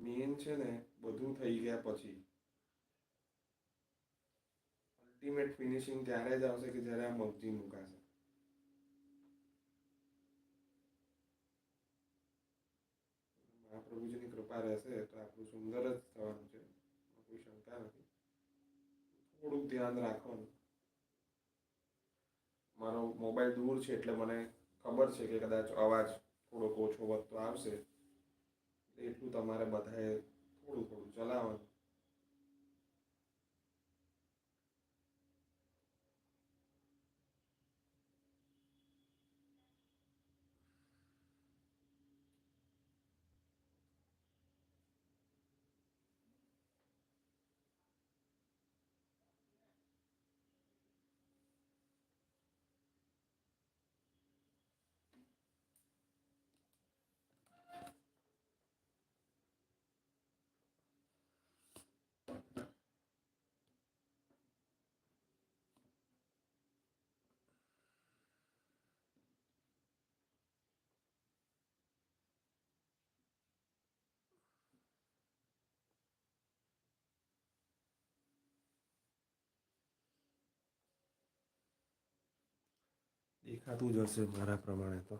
Main છે ને, બધું થઈ ગયા પછી અલ્ટિમેટ ફિનિશિંગ ત્યારે જ આવશે કે જ્યારે આ મગજી મુકાશે. મહાપ્રભુજીની કૃપા રહેશે તો આપણું સુંદર જ થવાનું છે, કોઈ શંકા નથી. થોડુંક ધ્યાન રાખવાનું. મારો મોબાઈલ દૂર છે એટલે મને ખબર છે કે કદાચ અવાજ થોડોક ઓછો વધતો આવશે, એટલું તમારે બધાએ થોડું થોડું ચલાવવાનું. દેખાતું જ હશે મારા પ્રમાણે તો.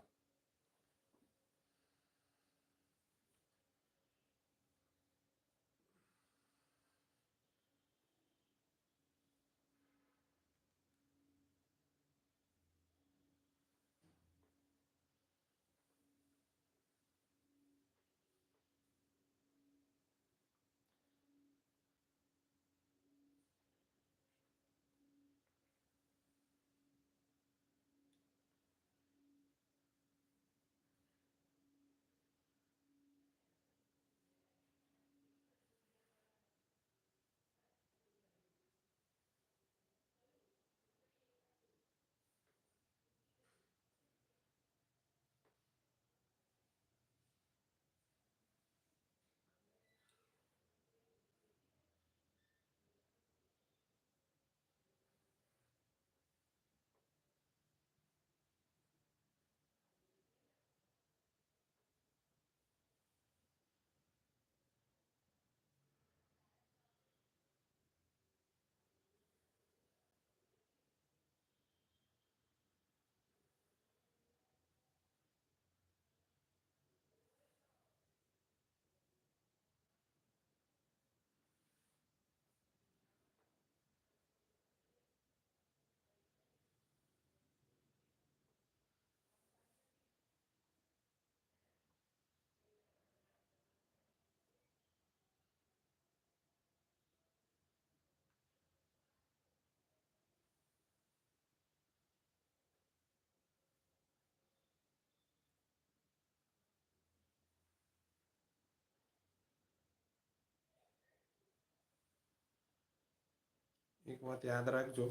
એક વાત યાદ રાખજો,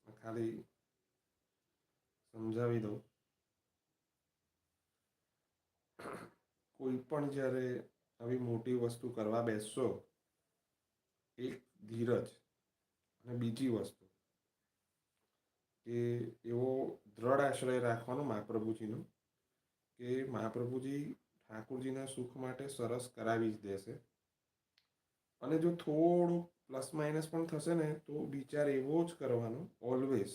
ખાલી સમજાવી દઉં. કોઈ પણ જ્યારે આવી મોટી વસ્તુ કરવા બેસશો, એક ધીરજ, અને બીજી વસ્તુ કે એવો દ્રઢ આશ્રય રાખવાનો મહાપ્રભુજીનો કે મહાપ્રભુજી ઠાકુરજીના સુખ માટે સરસ કરાવી જ દેશે. અને જો થોડું પ્લસ માઇનસ પણ થશે ને તો વિચાર એવો જ કરવાનો ઓલવેઝ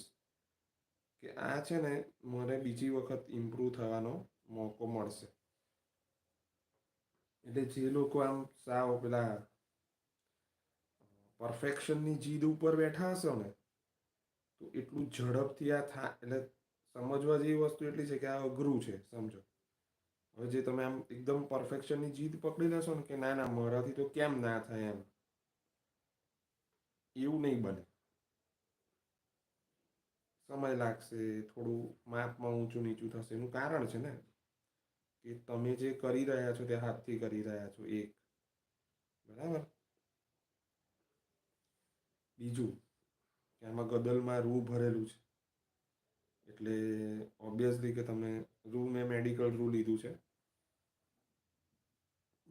કે આ છે ને મને બીજી વખત ઇમ્પ્રૂવ થવાનો મોકો મળશે. એટલે જે લોકો આમ સાવ પેલા પરફેક્શનની જીદ ઉપર બેઠા હશો ને, તો એટલું ઝડપથી આ એટલે સમજવા જેવી વસ્તુ એટલી છે કે આ અઘરું છે, સમજો. હવે જે તમે આમ એકદમ પરફેક્શનની જીદ પકડી લેશો ને કે ના ના મારાથી તો કેમ ના થાય એમ, એવું નહીં બને. સમય લાગશે, થોડું માપમાં ઊંચું નીચું થશે, એનું કારણ છે ને કે તમે જે કરી રહ્યા છો તે હાથથી કરી રહ્યા છો, એક બરાબર. બીજું કે આમાં ગદલમાં રૂ ભરેલું છે, એટલે ઓબ્વિયસલી કે તમે મેં મેડિકલ રૂ લીધું છે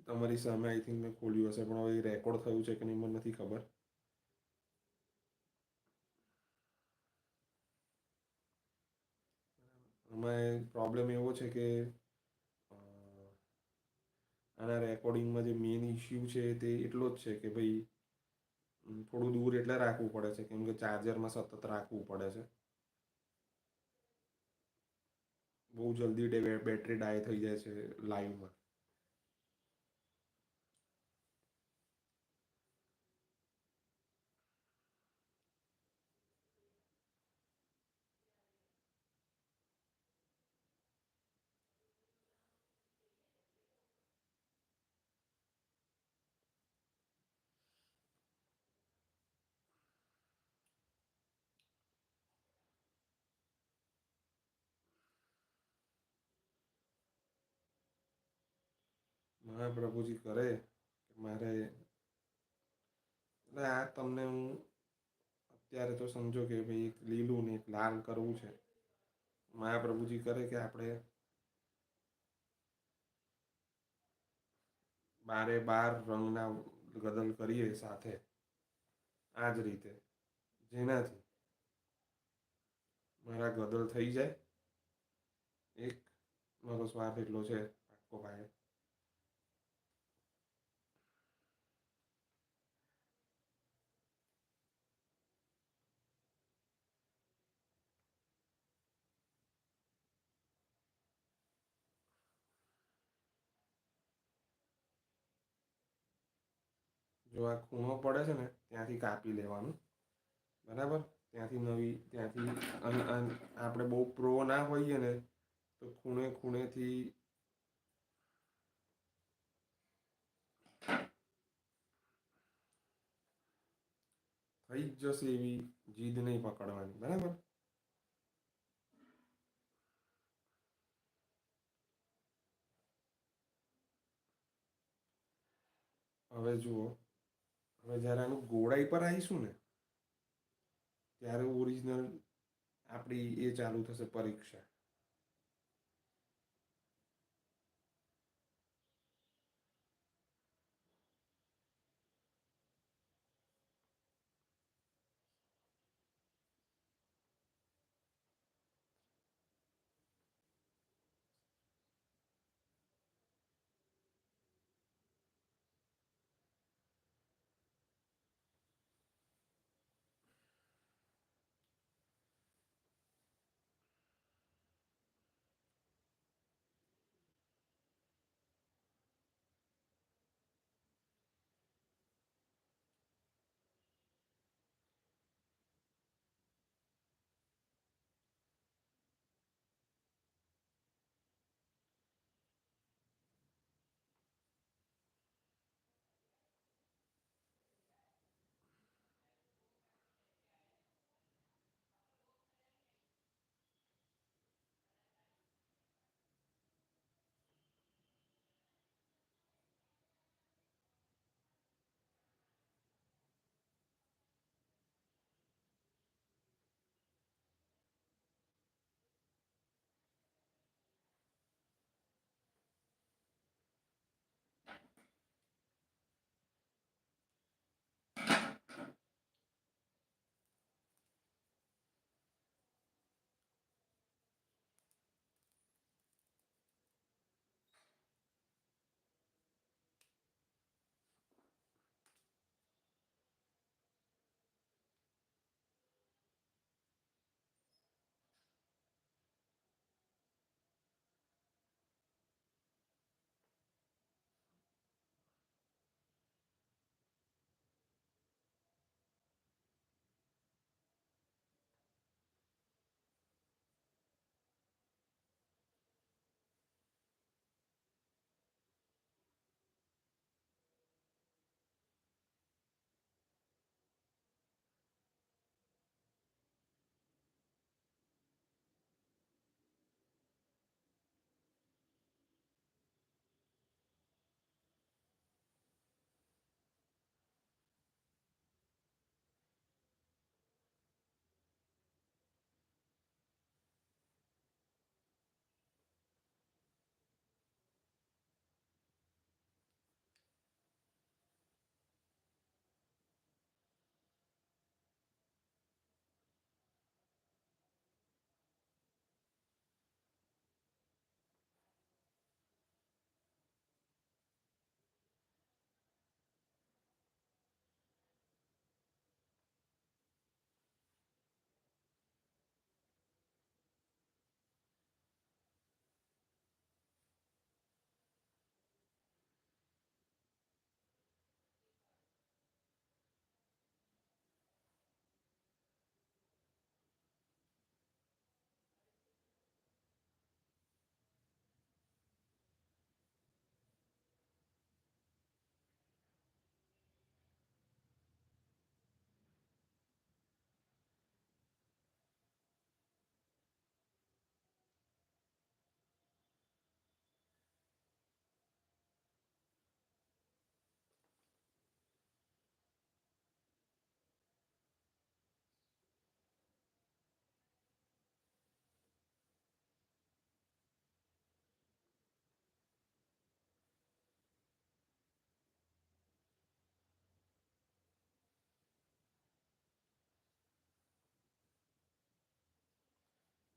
તમારી સામે. આઈ થિંક મેં ખોલ્યું હશે, પણ હવે રેકોર્ડ થયું છે કે નહીં મને નથી ખબર. એમાં પ્રોબ્લેમ એવો છે કે આના રેકોર્ડિંગમાં જે મેઇન ઇસ્યુ છે તે એટલો જ છે કે ભાઈ થોડું દૂર એટલે રાખવું પડે છે કેમ કે ચાર્જરમાં સતત રાખવું પડે છે. બહુ જલ્દી બેટરી ડાય થઈ જાય છે લાઈવમાં. મહાપ્રભુજી કરે કે મારે એટલે આ તમને હું અત્યારે તો સમજો કે ભાઈ એક લીલું ને એક લાલ કરવું છે. મહાપ્રભુજી કરે કે આપણે 12 રંગના ગદલ કરીએ સાથે આ જ રીતે, જેનાથી મારા ગદલ થઈ જાય. એક મારો સ્વાર્થ એટલો છે પાક્કો ભાઈ. જો આ ખૂણો પડે છે ને ત્યાંથી કાપી લેવાનું, બરાબર. ત્યાંથી નવી ત્યાંથી આપણે બહુ પ્રો ના હોઈએ ને તો ખૂણે ખૂણેથી થઈ જ જશે એવી જીદ નહીં પકડવાની, બરાબર. હવે જુઓ, હવે જ્યારે આનું ગોળાઈ પર આવીશું ને ત્યારે ઓરિજિનલ આપણી એ ચાલુ થશે પરીક્ષા.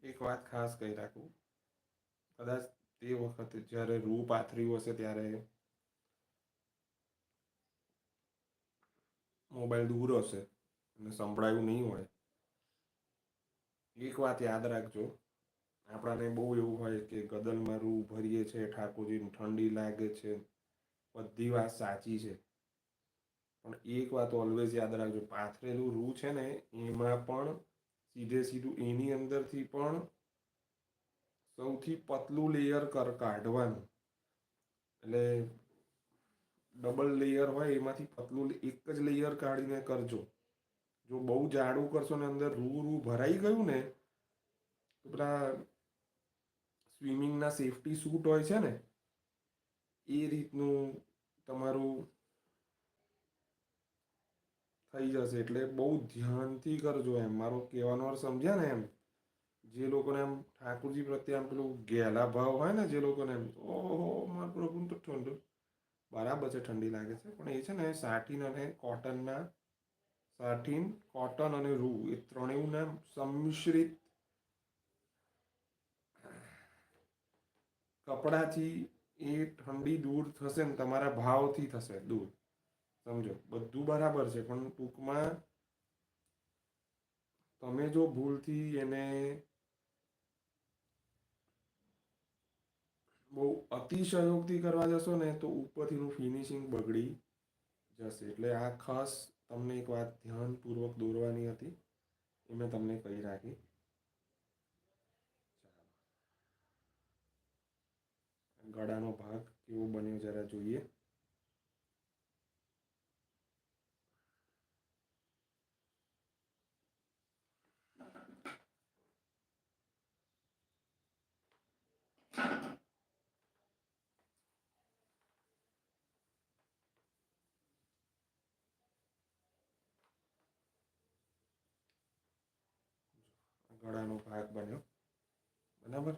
એક વાત ખાસ કહી રાખું, કદાચ તે વખતે જ્યારે રૂ પાથર્યું હશે ત્યારે મોબાઈલ દૂર હશે અને સંભળાયું નહીં હોય. એક વાત યાદ રાખજો, આપણાને બહુ એવું હોય કે ગદલમાં રૂ ભરીએ છે, ઠાકોરજીને ઠંડી લાગે છે, બધી વાત સાચી છે. પણ એક વાત ઓલવેઝ યાદ રાખજો, પાથરેલું રૂ છે ને એમાં પણ સીધે સીધું એની અંદરથી પણ સૌથી પતલું લેયર કાઢવાનું. એટલે ડબલ લેયર હોય એમાંથી પતલું એક જ લેયર કાઢીને કરજો. જો બહુ જાડું કરશો ને અંદર રૂ ભરાઈ ગયું ને તો પેલા સ્વિમિંગના સેફટી સૂટ હોય છે ને એ રીતનું તમારું થઈ જશે. એટલે બહુ ધ્યાનથી કરજો. એમ મારો કહેવાનો અર્થ સમજ્યા ને? એમ જે લોકોને એમ ઠાકોરજી પ્રત્યે આમ પેલું ઘેલા ભાવ હોય ને, જે લોકોને એમ ઓહો મારા પ્રભુ તો ઠંડુ બરાબર છે, ઠંડી લાગે છે, પણ એ છે ને સાટીન અને કોટનના સાટીન, કોટન અને રૂ એ ત્રણેયના સંમિશ્રિત કપડાથી એ ઠંડી દૂર થશે ને તમારા ભાવથી થશે દૂર. સમજો, બધું બરાબર છે, પણ ટૂંકમાં તમે જો ભૂલથી એને બહુ અતિશયોક્તિ કરવા જશો ને તો ઉપરથીનું ફિનિશિંગ બગડી જશે. એટલે આ ખાસ તમને એક વાત ધ્યાનપૂર્વક દોરવાની હતી, એ મેં તમને કહી રાખી. ગળાનો ભાગ કેવો બન્યો જરા જોઈએ. ગળાનો ભાગ બન્યો બરાબર.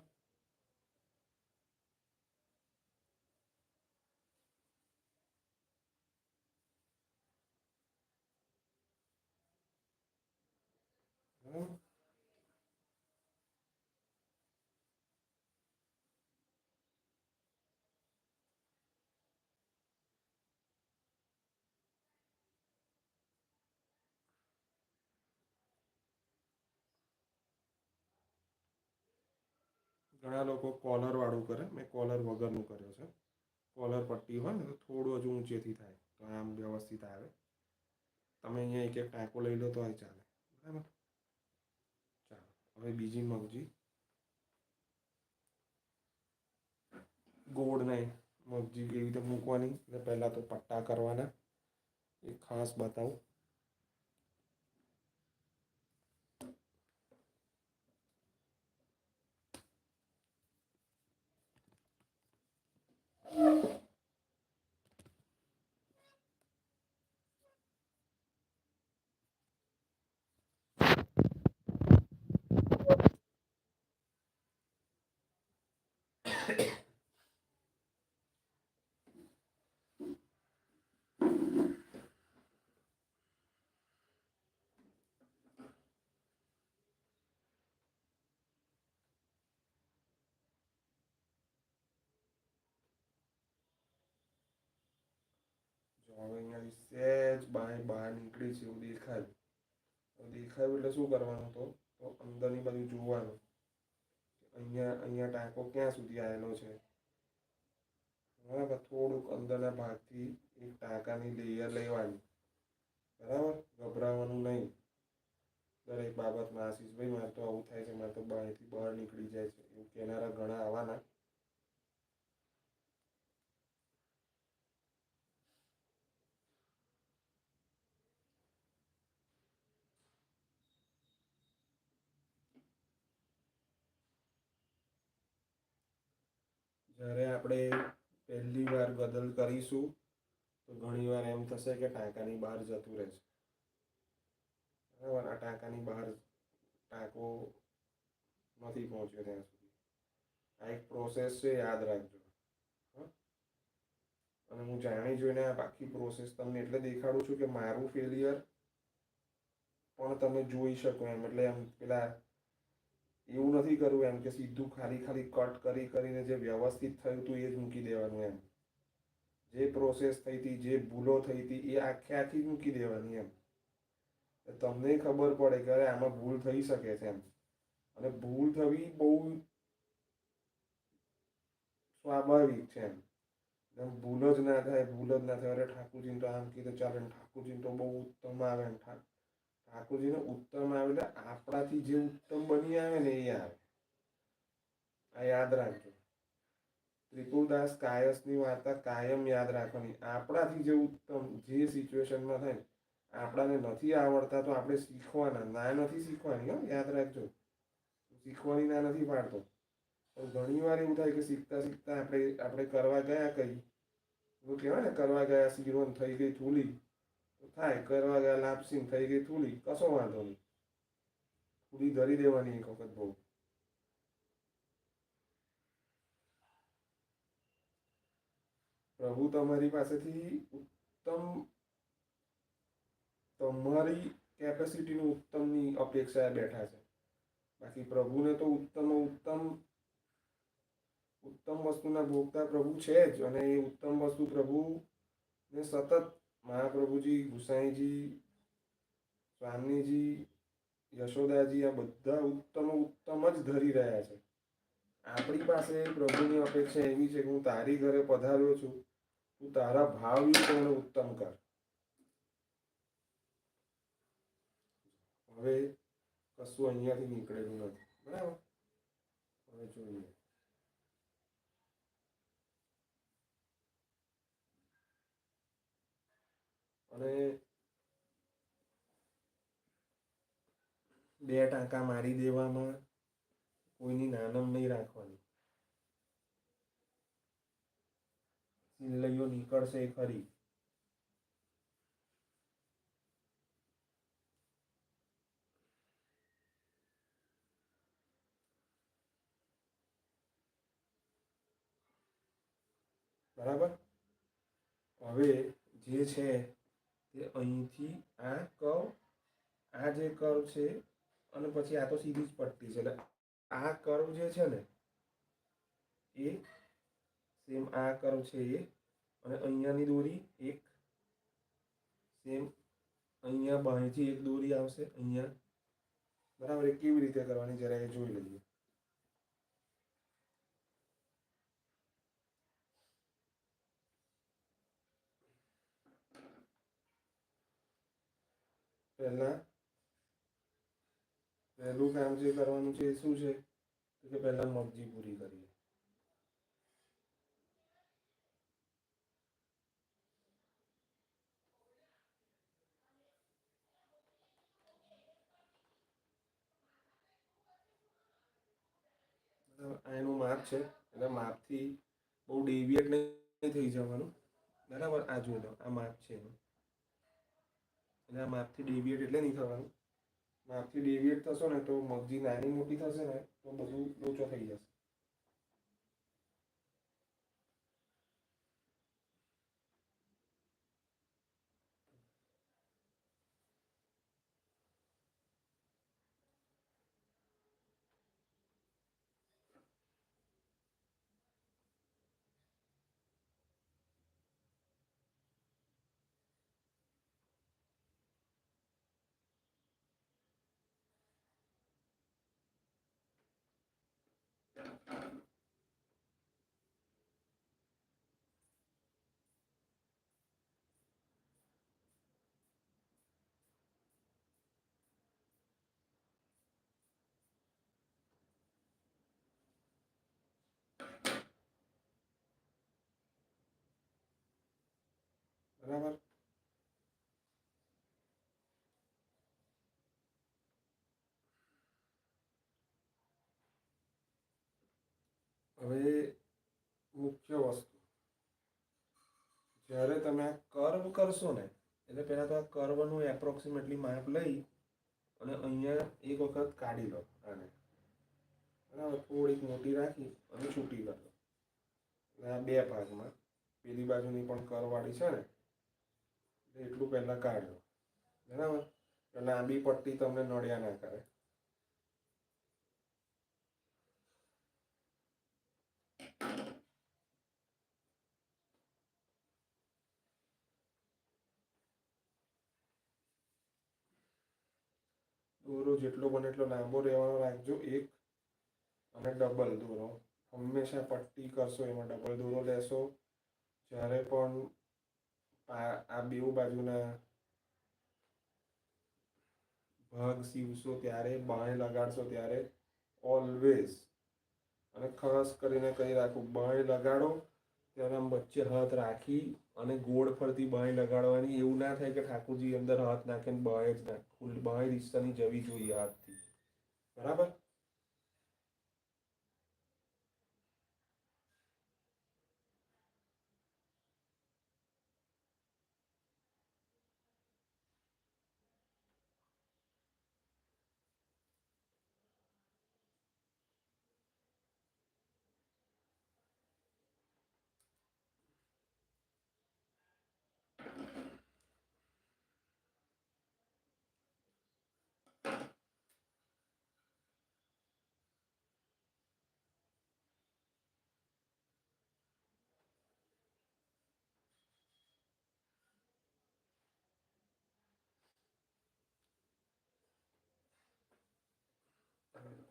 બરાબર. ઘણા લોકો કોલર વાળું કરે, મેં કોલર વગરનું કર્યો છે. કોલર પટ્ટી હોય ને તો થોડું હજુ ઊંચેથી થાય તો આમ વ્યવસ્થિત આવે. તમે અહીંયા એક એક ટાંકો લઈ લો તો ચાલે. બરાબર. ચાલો, હવે બીજી મગજી ગોળ નહીં, મગજી કેવી રીતે મૂકવાની એટલે પહેલાં તો પટ્ટા કરવાના, એ ખાસ બતાવું. જો હવે અહીંયાથી સહેજ બાય બહાર નીકળી છે એવું દેખાયું. દેખાયું એટલે શું કરવાનું? તો અંદરની બાજુ જોવાનું. અહીંયા ટાંકો ક્યાં સુધી આવેલો છે. બરાબર. થોડુંક અંદરના ભાગથી એક ટાંકાની લેયર લેવાની. બરાબર. ગભરાવાનું નહીં દરેક બાબતમાં. આશીષભાઈ મારે તો આવું થાય છે, મારે તો બાયથી બહાર નીકળી જાય છે, એવું કહેનારા ઘણા આવવાના. જ્યારે આપણે પહેલી વાર ગદલ કરીશું તો ઘણી વાર એમ થશે કે ટાંકાની બહાર જતું રહેશે. બરાબર. આ ટાંકાની બહાર ટાંકો નથી પહોંચ્યો ત્યાં સુધી. આ એક પ્રોસેસ છે, યાદ રાખજો. અને હું જાણી જોઈને આ આખી પ્રોસેસ તમને એટલે દેખાડું છું કે મારું ફેલિયર પણ તમે જોઈ શકો એમ. એટલે એમ પેલા એવું નથી કરવું એમ કે સીધું ખાલી ખાલી કટ કરીને જે વ્યવસ્થિત થયું હતું એ જ મૂકી દેવાનું એમ. જે પ્રોસેસ થઈ હતી, જે ભૂલો થઈ હતી એ આખી જ મૂકી દેવાની એમ. તમને ખબર પડે કે અરે આમાં ભૂલ થઈ શકે છે એમ. અને ભૂલ થવી બહુ સ્વાભાવિક છે એમ. ભૂલ જ ના થાય અરે ઠાકોરજી તો આમ કીધું ચાલે, ઠાકોરજી તો બહુ ઉત્તમ આવે એમ. ઠાકોરજીને ઉત્તમ આવે એટલે આપણાથી જે ઉત્તમ બની આવે ને એ આવે. આ યાદ રાખજો. ત્રિપુરદાસ કાયસની વાર્તા કાયમ યાદ રાખવાની. આપણાથી જે ઉત્તમ જે સિચ્યુએશનમાં થાય, આપણાને નથી આવડતા તો આપણે શીખવાના. ના નથી શીખવાની, યાદ રાખજો. શીખવાની ના નથી પાડતો. પણ ઘણી વાર એવું થાય કે શીખતા શીખતા આપણે કરવા ગયા કંઈ, એવું કહેવાય ને, કરવા ગયા શીરોન થઈ ગઈ થૂલી. થાય કરવા ગયા લાપસી થઈ ગઈ થૂલી, કશો વાંધો નહીં. થૂલી ધરી દેવાની એક વખત બહુ. પ્રભુ તમારી પાસેથી ઉત્તમ, તમારી કેપેસિટીનું ઉત્તમની અપેક્ષાએ બેઠા છે. બાકી પ્રભુને તો ઉત્તમ વસ્તુના ભોગતા પ્રભુ છે જ. અને એ ઉત્તમ વસ્તુ પ્રભુને સતત મહાપ્રભુજી, ગુસાઈજી, સ્વામીજી, યશોદાજી આ બધા ઉત્તમ જ ધરી રહ્યા છે. આપણી પાસે પ્રભુની અપેક્ષા એવી છે કે હું તારી ઘરે પધાર્યો છું, તું તારા ભાવયુક્ત મને ઉત્તમ કર. હવે કશું અહીંયાથી નીકળેલું નથી, બરાબર. હવે જોઈએ. અને બે ટાંકા મારી દેવામાં કોઈની નાનમ નહીં રાખવાની. સિલ્લઈઓ નીકળશે ખરી. બરાબર. હવે જે છે તે અહીંથી આ કર્વ, આ જે કર્વ છે, અને પછી આ તો સીધી જ પટ્ટી છે. એટલે આ કર્વ જે છે ને એ સેમ આ કર્વ છે એ, અને અહીંયાની દોરી એક સેમ અહીંયા બાંયથી એક દોરી આવશે અહીંયા. બરાબર. એ કેવી રીતે કરવાની જરા એ જોઈ લઈએ. પહેલું કામ જે કરવાનું છે એ શું છે કે પહેલા મગજી પૂરી કરીએ. આ એનું માપ છે. એટલે માપથી બહુ ડેવિએટ નહીં થઈ જવાનું. બરાબર. આ જોઈ લો, આ માપ છે એનું. એટલે આ માપથી ડેવિએટ એટલે નહીં થવાનું. માપથી ડેવિએટ થશો ને તો મગજી નાની મોટી થશે ને તો બધું લોચો થઈ જશે. બરાબર. હવે મુખ્ય વસ્તુ, જ્યારે તમે આ કર્વ કરશો ને એટલે પહેલાં તો આ કર્વનું એપ્રોક્સિમેટલી માપ લઈ અને અહીંયા એક વખત કાઢી લો આને. બરાબર. થોડીક મોટી રાખી અને છૂટી કરો. આ બે ભાગમાં પેલી બાજુની પણ કરવાળી છે ને એટલું પહેલાં કાઢો. બરાબર. લાંબી પટ્ટી તમને નડ્યા ના કરે. દોરો જેટલો બને એટલો લાંબો રહેવાનો રાખજો એક, અને ડબલ દોરો. હંમેશા પટ્ટી કરશો એમાં ડબલ દોરો લેશો. જ્યારે પણ આ બેઉ બાજુના ભાગ સીવશો ત્યારે, બાય લગાડશો ત્યારે ઓલવેઝ, અને ખાસ કરીને કહી રાખું, બાય લગાડો ત્યારે આમ વચ્ચે હાથ રાખી અને ગોળ ફરતી બાય લગાડવાની. એવું ના થાય કે ઠાકોરજી અંદર હાથ નાખીને બાય જ નાખ, બાય દિશાની જવી જોઈએ હાથથી. બરાબર.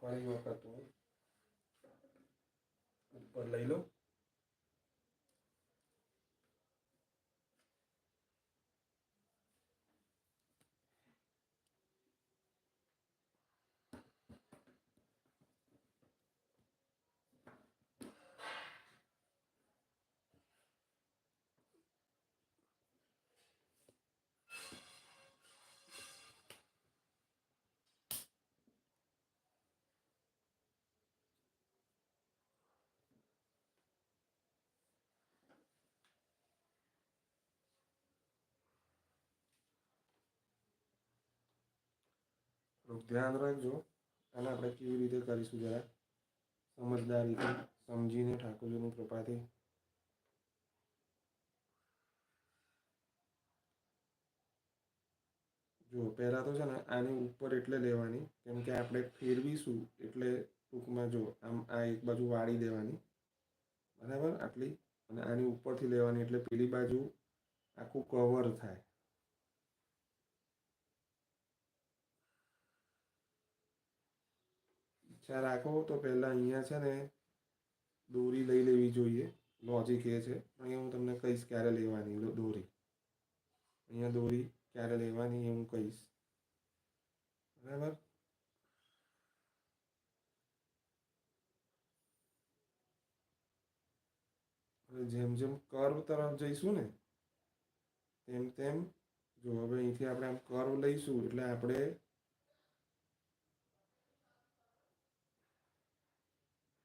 ફરી વખત હું ઉપર લઈ લો. ધ્યાન રાખજો. અને આપણે કેવી રીતે કરીશું જરા સમજદારીથી સમજીને, ઠાકોરજીની કૃપાથી. જો પહેલાં તો છે ને આની ઉપર એટલે લેવાની, કેમ કે આપણે ફેરવીશું એટલે ટૂંકમાં જો આમ આ એક બાજુ વાળી દેવાની, બરાબર આટલી. અને આની ઉપરથી લેવાની એટલે પેલી બાજુ આખું કવર થાય. ઈચ્છા રાખો તો પહેલાં અહીંયા છે ને દોરી લઈ લેવી જોઈએ. લોજિક એ છે, અહીંયા હું તમને કહીશ ક્યારે લેવાની દોરી. અહીંયા દોરી ક્યારે લેવાની એ હું કહીશ, બરાબર. હવે જેમ જેમ કર્વ તરફ જઈશું ને તેમ તેમ, જો હવે અહીંથી આપણે આમ કર્વ લઈશું એટલે આપણે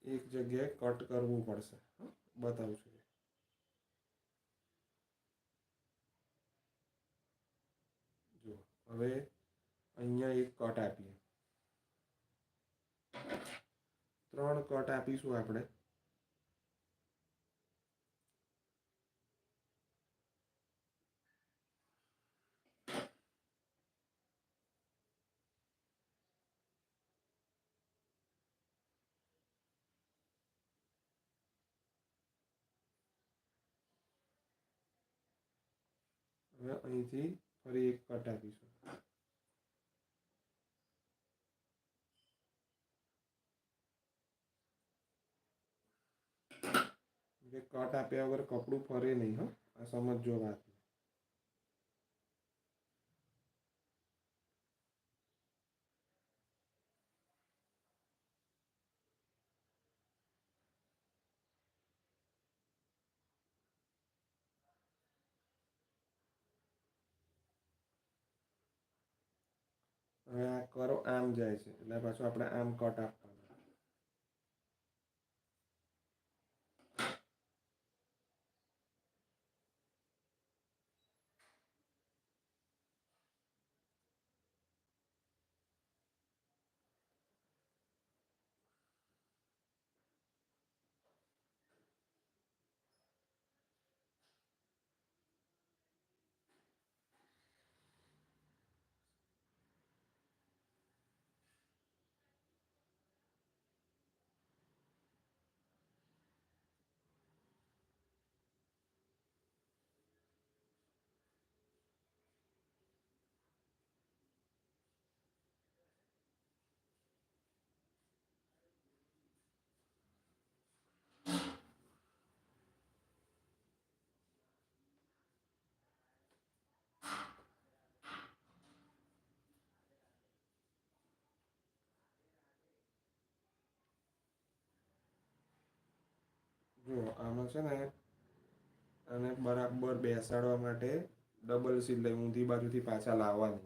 એક જગ્યાએ કટ કરવું પડશે. બતાવું છું. જો હવે અહીંયા એક કટ આપીએ, 3 કટ આપીશું આપણે. હવે અહીંથી ફરી એક કટ આપીશું. કટ આપ્યા વગર કપડું ફરે નહીં. આ સમજજો વાત. હવે આ કરો આમ જાય છે એટલે પાછું આપણે આમ કટ આપવાનું. જો આમાં છે ને અને બરાબર બેસાડવા માટે ડબલ સિલાઈ ઊંધી બાજુથી પાછા લાવવાની,